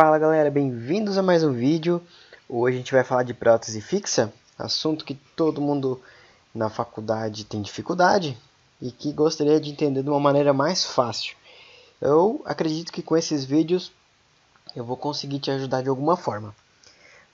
Fala galera, bem-vindos a mais um vídeo. Hoje a gente vai falar de prótese fixa, assunto que todo mundo na faculdade tem dificuldade e que gostaria de entender de uma maneira mais fácil. Eu acredito que com esses vídeos eu vou conseguir te ajudar de alguma forma.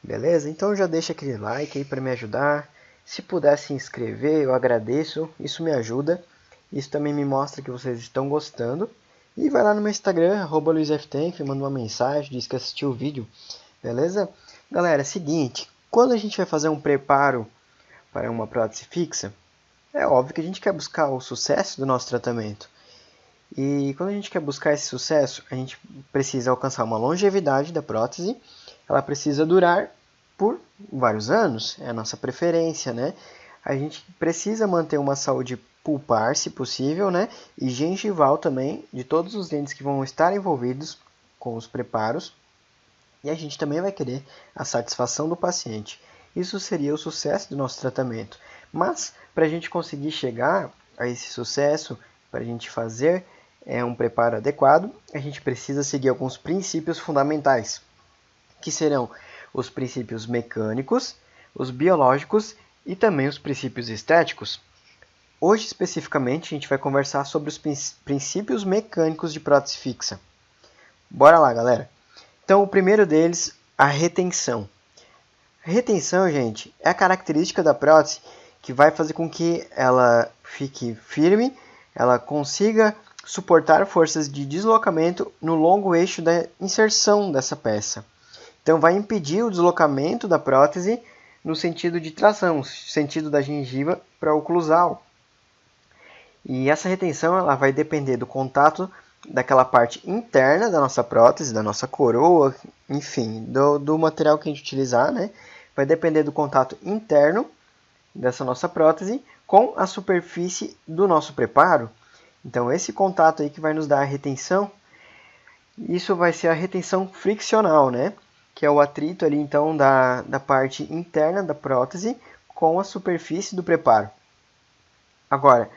Beleza? Então já deixa aquele like aí para me ajudar. Se puder se inscrever, eu agradeço, isso me ajuda. Isso também me mostra que vocês estão gostando. E vai lá no meu Instagram, @luizftenf, manda uma mensagem, diz que assistiu o vídeo, beleza? Galera, é seguinte, quando a gente vai fazer um preparo para uma prótese fixa, é óbvio que a gente quer buscar o sucesso do nosso tratamento. E quando a gente quer buscar esse sucesso, a gente precisa alcançar uma longevidade da prótese, ela precisa durar por vários anos, é a nossa preferência, né? A gente precisa manter uma saúde pulpar, se possível, né? E gengival também, de todos os dentes que vão estar envolvidos com os preparos. E a gente também vai querer a satisfação do paciente. Isso seria o sucesso do nosso tratamento. Mas, para a gente conseguir chegar a esse sucesso, para a gente fazer um preparo adequado, a gente precisa seguir alguns princípios fundamentais, que serão os princípios mecânicos, os biológicos e também os princípios estéticos. Hoje, especificamente, a gente vai conversar sobre os princípios mecânicos de prótese fixa. Bora lá, galera! Então, o primeiro deles, a retenção. A retenção, gente, é a característica da prótese que vai fazer com que ela fique firme, ela consiga suportar forças de deslocamento no longo eixo da inserção dessa peça. Então, vai impedir o deslocamento da prótese no sentido de tração, no sentido da gengiva para o oclusal. E essa retenção ela vai depender do contato daquela parte interna da nossa prótese, da nossa coroa, enfim, do material que a gente utilizar, né? Vai depender do contato interno dessa nossa prótese com a superfície do nosso preparo. Então, esse contato aí que vai nos dar a retenção, isso vai ser a retenção friccional, né? Que é o atrito ali, então, da parte interna da prótese com a superfície do preparo. Agora,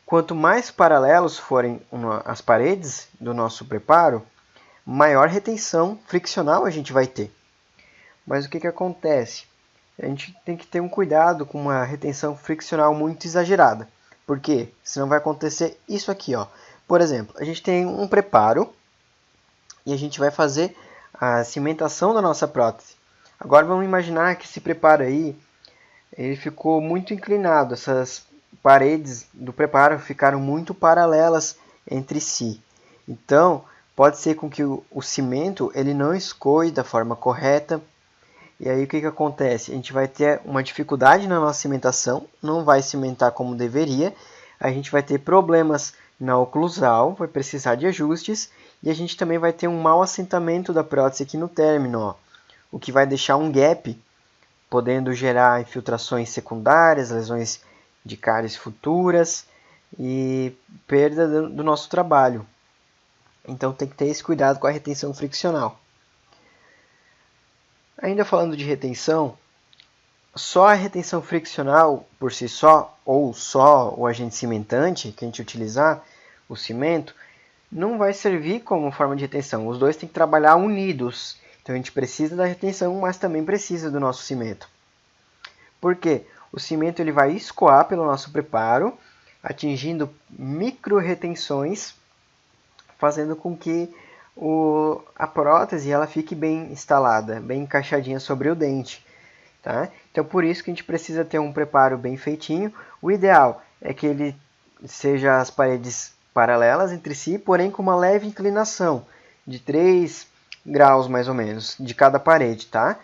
quanto mais paralelos forem as paredes do nosso preparo, maior retenção friccional a gente vai ter. Mas o que acontece? A gente tem que ter um cuidado com uma retenção friccional muito exagerada. Por quê? Senão vai acontecer isso aqui, ó. Por exemplo, a gente tem um preparo e a gente vai fazer a cimentação da nossa prótese. Agora vamos imaginar que esse preparo aí, ele ficou muito inclinado, essas paredes do preparo ficaram muito paralelas entre si. Então, pode ser com que o cimento ele não escoe da forma correta. E aí o que acontece? A gente vai ter uma dificuldade na nossa cimentação, não vai cimentar como deveria, a gente vai ter problemas na oclusal, vai precisar de ajustes, e a gente também vai ter um mau assentamento da prótese aqui no término, ó, o que vai deixar um gap, podendo gerar infiltrações secundárias, lesões de cáries futuras e perda do nosso trabalho. Então tem que ter esse cuidado com a retenção friccional. Ainda falando de retenção, só a retenção friccional por si só, ou só o agente cimentante que a gente utilizar, o cimento, não vai servir como forma de retenção. Os dois têm que trabalhar unidos. Então a gente precisa da retenção, mas também precisa do nosso cimento. Por quê? O cimento ele vai escoar pelo nosso preparo, atingindo micro retenções, fazendo com que a prótese ela fique bem instalada, bem encaixadinha sobre o dente. Tá? Então, por isso que a gente precisa ter um preparo bem feitinho. O ideal é que ele seja as paredes paralelas entre si, porém com uma leve inclinação de 3 graus mais ou menos de cada parede. Tá?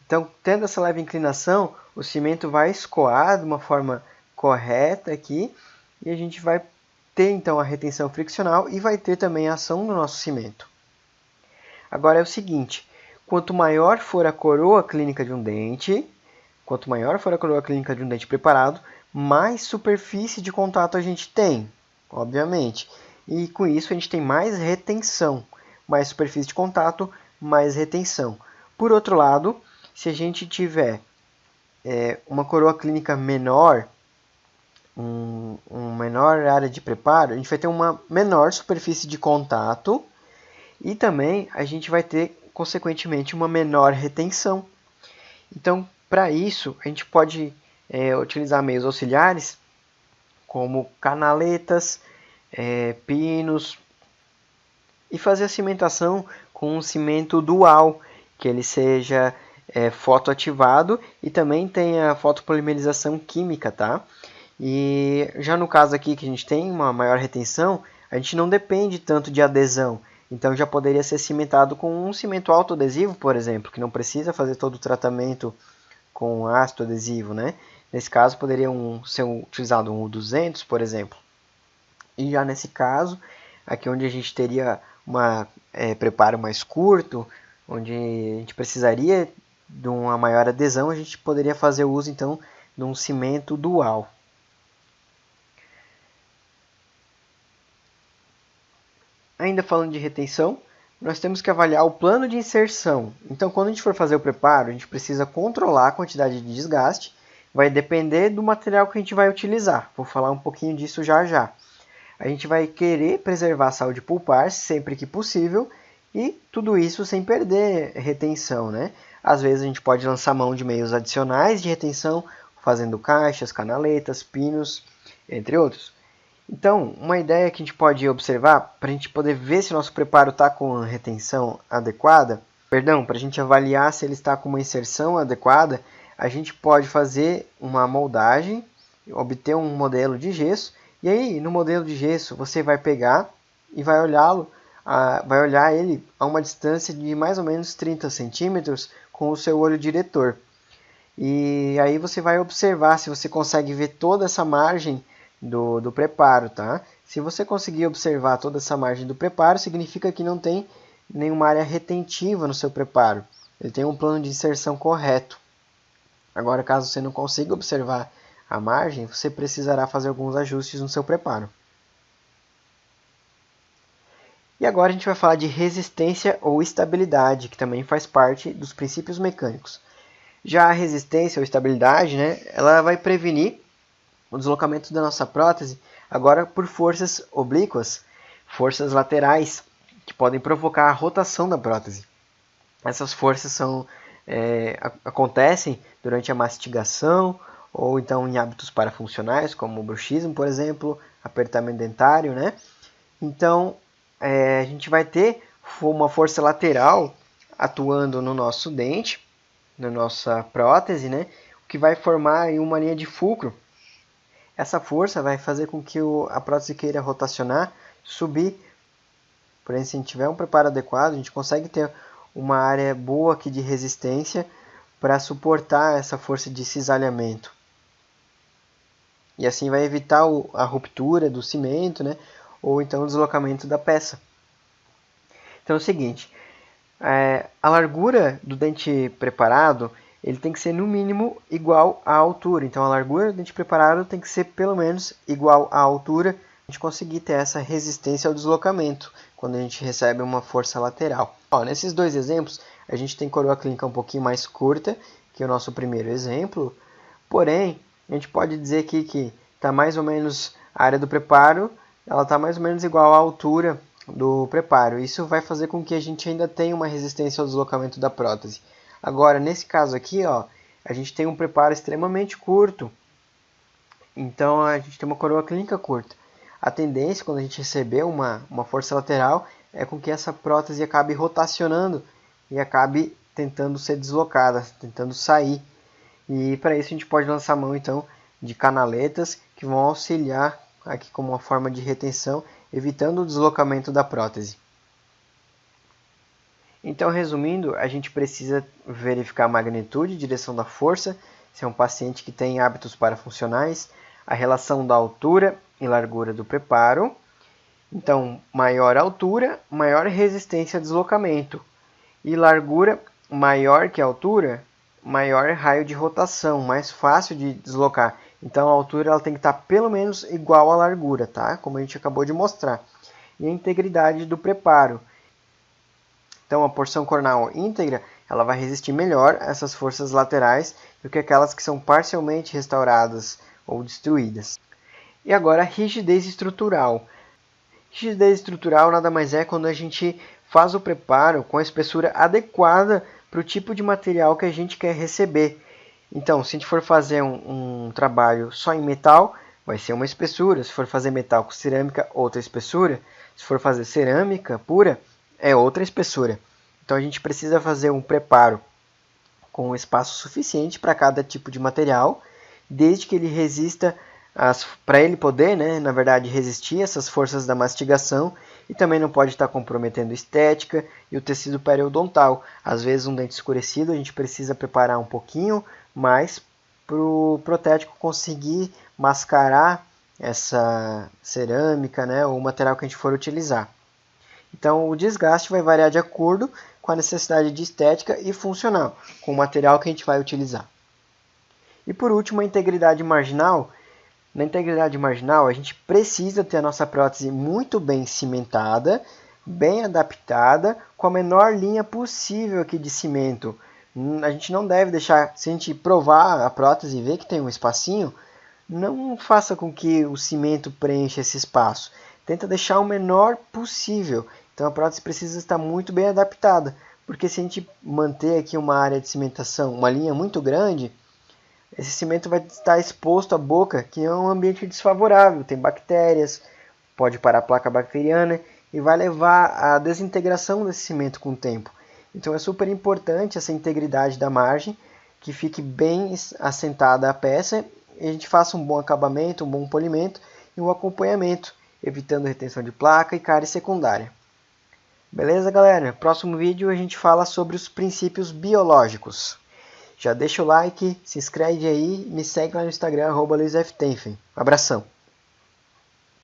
Então, tendo essa leve inclinação, o cimento vai escoar de uma forma correta aqui e a gente vai ter então a retenção friccional e vai ter também a ação do nosso cimento. Agora é o seguinte, quanto maior for a coroa clínica de um dente, preparado, mais superfície de contato a gente tem, obviamente. E com isso a gente tem mais retenção. Mais superfície de contato, mais retenção. Por outro lado, se a gente tiver uma coroa clínica menor, uma menor área de preparo, a gente vai ter uma menor superfície de contato e também a gente vai ter consequentemente, uma menor retenção. Então, para isso, a gente pode utilizar meios auxiliares, como canaletas, pinos, e fazer a cimentação com um cimento dual, que ele seja fotoativado e também tenha fotopolimerização química, tá? E já no caso aqui que a gente tem uma maior retenção, a gente não depende tanto de adesão. Então já poderia ser cimentado com um cimento autoadesivo, por exemplo, que não precisa fazer todo o tratamento com ácido adesivo, né? Nesse caso poderia ser utilizado um U200, por exemplo. E já nesse caso, aqui onde a gente teria preparo mais curto, onde a gente precisaria de uma maior adesão, a gente poderia fazer uso então de um cimento dual. Ainda falando de retenção, nós temos que avaliar o plano de inserção. Então, quando a gente for fazer o preparo, a gente precisa controlar a quantidade de desgaste. Vai depender do material que a gente vai utilizar. Vou falar um pouquinho disso já já. A gente vai querer preservar a saúde pulpar sempre que possível e tudo isso sem perder retenção, né? Às vezes a gente pode lançar mão de meios adicionais de retenção, fazendo caixas, canaletas, pinos, entre outros. Então, uma ideia que a gente pode observar, para a gente poder ver se o nosso preparo está com a retenção adequada, para a gente avaliar se ele está com uma inserção adequada, a gente pode fazer uma moldagem, obter um modelo de gesso, e aí no modelo de gesso você vai pegar e vai olhar ele a uma distância de mais ou menos 30 centímetros com o seu olho diretor. E aí você vai observar se você consegue ver toda essa margem do preparo, tá? Se você conseguir observar toda essa margem do preparo, significa que não tem nenhuma área retentiva no seu preparo. Ele tem um plano de inserção correto. Agora, caso você não consiga observar a margem, você precisará fazer alguns ajustes no seu preparo. E agora a gente vai falar de resistência ou estabilidade, que também faz parte dos princípios mecânicos. Já a resistência ou estabilidade, né, ela vai prevenir o deslocamento da nossa prótese agora por forças oblíquas, forças laterais, que podem provocar a rotação da prótese. Essas forças acontecem durante a mastigação ou então em hábitos parafuncionais, como o bruxismo, por exemplo, apertamento dentário, né? Então, a gente vai ter uma força lateral atuando no nosso dente, na nossa prótese, né? O que vai formar uma linha de fulcro. Essa força vai fazer com que a prótese queira rotacionar, subir. Porém, se a gente tiver um preparo adequado, a gente consegue ter uma área boa aqui de resistência para suportar essa força de cisalhamento. E assim vai evitar a ruptura do cimento, né? Ou então o deslocamento da peça. Então é o seguinte, a largura do dente preparado ele tem que ser no mínimo igual à altura. Então a largura do dente preparado tem que ser pelo menos igual à altura, para a gente conseguir ter essa resistência ao deslocamento quando a gente recebe uma força lateral. Nesses dois exemplos, a gente tem coroa clínica um pouquinho mais curta que o nosso primeiro exemplo, porém, a gente pode dizer aqui que está mais ou menos a área do preparo, ela está mais ou menos igual à altura do preparo. Isso vai fazer com que a gente ainda tenha uma resistência ao deslocamento da prótese. Agora, nesse caso aqui, a gente tem um preparo extremamente curto. Então, a gente tem uma coroa clínica curta. A tendência, quando a gente receber uma força lateral, é com que essa prótese acabe rotacionando e acabe tentando ser deslocada, tentando sair. E para isso a gente pode lançar mão, então, de canaletas que vão auxiliar aqui como uma forma de retenção, evitando o deslocamento da prótese. Então, resumindo, a gente precisa verificar a magnitude e direção da força, se é um paciente que tem hábitos parafuncionais, a relação da altura e largura do preparo. Então, maior altura, maior resistência a deslocamento. E largura maior que a altura, maior raio de rotação, mais fácil de deslocar. Então, a altura ela tem que estar pelo menos igual à largura, tá? Como a gente acabou de mostrar. E a integridade do preparo. Então, a porção coronal íntegra ela vai resistir melhor a essas forças laterais do que aquelas que são parcialmente restauradas ou destruídas. E agora, a rigidez estrutural. Rigidez estrutural nada mais é quando a gente faz o preparo com a espessura adequada para o tipo de material que a gente quer receber. Então, se a gente for fazer um trabalho só em metal, vai ser uma espessura. Se for fazer metal com cerâmica, outra espessura. Se for fazer cerâmica pura, é outra espessura. Então, a gente precisa fazer um preparo com espaço suficiente para cada tipo de material, desde que ele resista, para ele poder, na verdade, resistir essas forças da mastigação, e também não pode estar comprometendo estética e o tecido periodontal. Às vezes um dente escurecido a gente precisa preparar um pouquinho mais para o protético conseguir mascarar essa cerâmica, ou o material que a gente for utilizar. Então o desgaste vai variar de acordo com a necessidade de estética e funcional, com o material que a gente vai utilizar. E por último, a integridade marginal. Na integridade marginal, a gente precisa ter a nossa prótese muito bem cimentada, bem adaptada, com a menor linha possível aqui de cimento. A gente não deve deixar, se a gente provar a prótese e ver que tem um espacinho, não faça com que o cimento preencha esse espaço. Tenta deixar o menor possível. Então a prótese precisa estar muito bem adaptada, porque se a gente manter aqui uma área de cimentação, uma linha muito grande, esse cimento vai estar exposto à boca, que é um ambiente desfavorável, tem bactérias, pode parar a placa bacteriana e vai levar à desintegração desse cimento com o tempo. Então é super importante essa integridade da margem, que fique bem assentada a peça e a gente faça um bom acabamento, um bom polimento e um acompanhamento, evitando retenção de placa e cárie secundária. Beleza, galera? Próximo vídeo a gente fala sobre os princípios biológicos. Já deixa o like, se inscreve aí e me segue lá no Instagram, @LuizFTenfen. Abração!